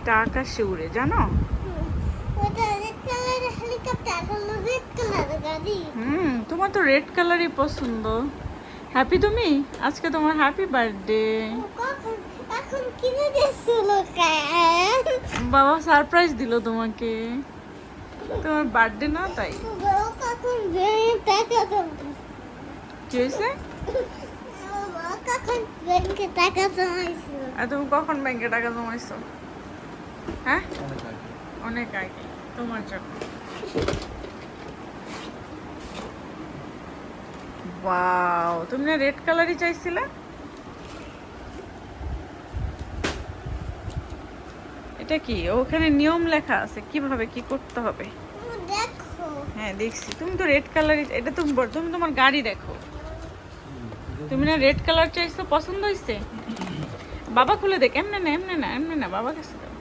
এটা আকাশে উড়ে, জানো? ওটা রেড কালারের হেলিকপ্টার, হলো রেড কালারের গাড়ি। তোমার তো রেড কালারই পছন্দ। হ্যাপি তুমি? আজকে তোমার হ্যাপি বার্থডে। কখন এখন কিনে দিয়েছিল কেন? বাবা সারপ্রাইজ দিল তোমাকে, তোমার বার্থডে না তাই। বড় কখন টাকা জমাইছে? কি হয়েছে? কখন ব্যাংকে টাকা জমাইছিল? আর তুমি কখন ব্যাংকে টাকা জমাইছো? হ্যাঁ, অনেক আগে তোমার জন্য। ওয়াও, তুমি না রেড কালারই চাইছিলে? এটা কি? ওখানে নিয়ম লেখা আছে কিভাবে কি করতে হবে। দেখো, হ্যাঁ দেখছি, তুমি তো রেড কালারই, এটা তুমি তুমি তোমার গাড়ি দেখো। তুমি না রেড কালার চাইছো, পছন্দ হয়েছে? বাবা খুলে দেখ, এমনে না এমনে না এমনে না, বাবা কাছে দাও।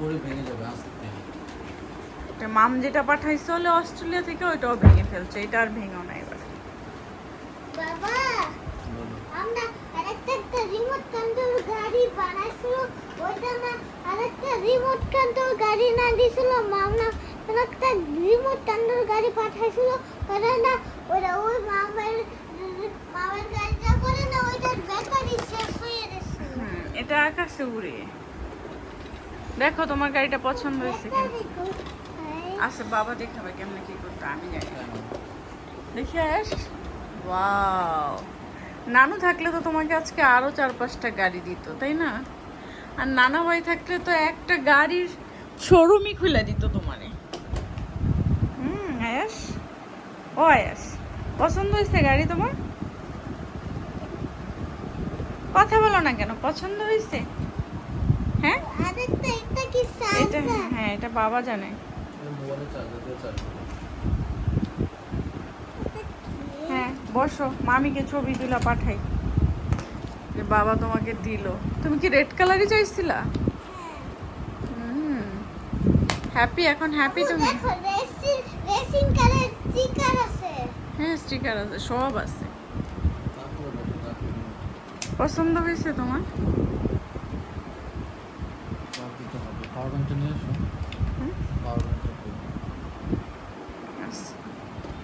পরে ভেঙে যাবে আস্তে। এটা মাম যেটা পাঠাইছে হলে অস্ট্রেলিয়া থেকে, ওইটাও ভেঙে ফেলছে, এটা আর ভেঙেও না এবার। বাবা আমরা আরেকটা রিমোট কন্ট্রোল গাড়ি বানাইছিল, ওইটা না আরেকটা রিমোট কন্ট্রোল গাড়ি না দিছিল মামা, একটা রিমোট কন্ট্রোল গাড়ি পাঠাইছিল, ওটা না ওটা ওই মামার গাড়িটা করে না, ওইটার ব্যাটারি শেষ হয়ে গেছে। এটা আকাশে উড়ে। দেখো তোমার গাড়িটা পছন্দ হয়েছে কিনা। ব্যাটারি কোথায়? আচ্ছা বাবা দেখাবে কেমনে কি করতে, আমি জানি না। দেখি আস। ওয়াও, নানু থাকলে তো তোমাকে আজকে আরো 4-5টা গাড়ি দিত, তাই না? আর নানা ভাই থাকলে তো একটা গাড়ির শোরুমই খুলে দিত তোমারে। আয়াস, ও আয়াস, পছন্দ হয়েছে গাড়ি তোমার? কথা বলো না কেন, পছন্দ হয়েছে? হ্যাঁ, আরেকটা এটা কি এটা, সাইজ? হ্যাঁ এটা বাবা জানে। মোবাইলে চার্জার দিয়ে চার্জ করো। হ্যাঁ বসো, মামিকে ছবি তুলা পাঠাই যে বাবা তোমাকে দিল। তুমি কি রেড কালারই চাইছিলা? হ্যাপি, এখন হ্যাপি তুমি? দেখো রেসিং কারের স্টিকার আছে। হ্যাঁ স্টিকার আছে, সব আছে। তারপরে দেখো, তারপরে পছন্দ হয়েছে তোমার? চার্জ দিতে হবে। পাওয়ার ব্যাংকটা নিয়ে এসো। হুম? Power bank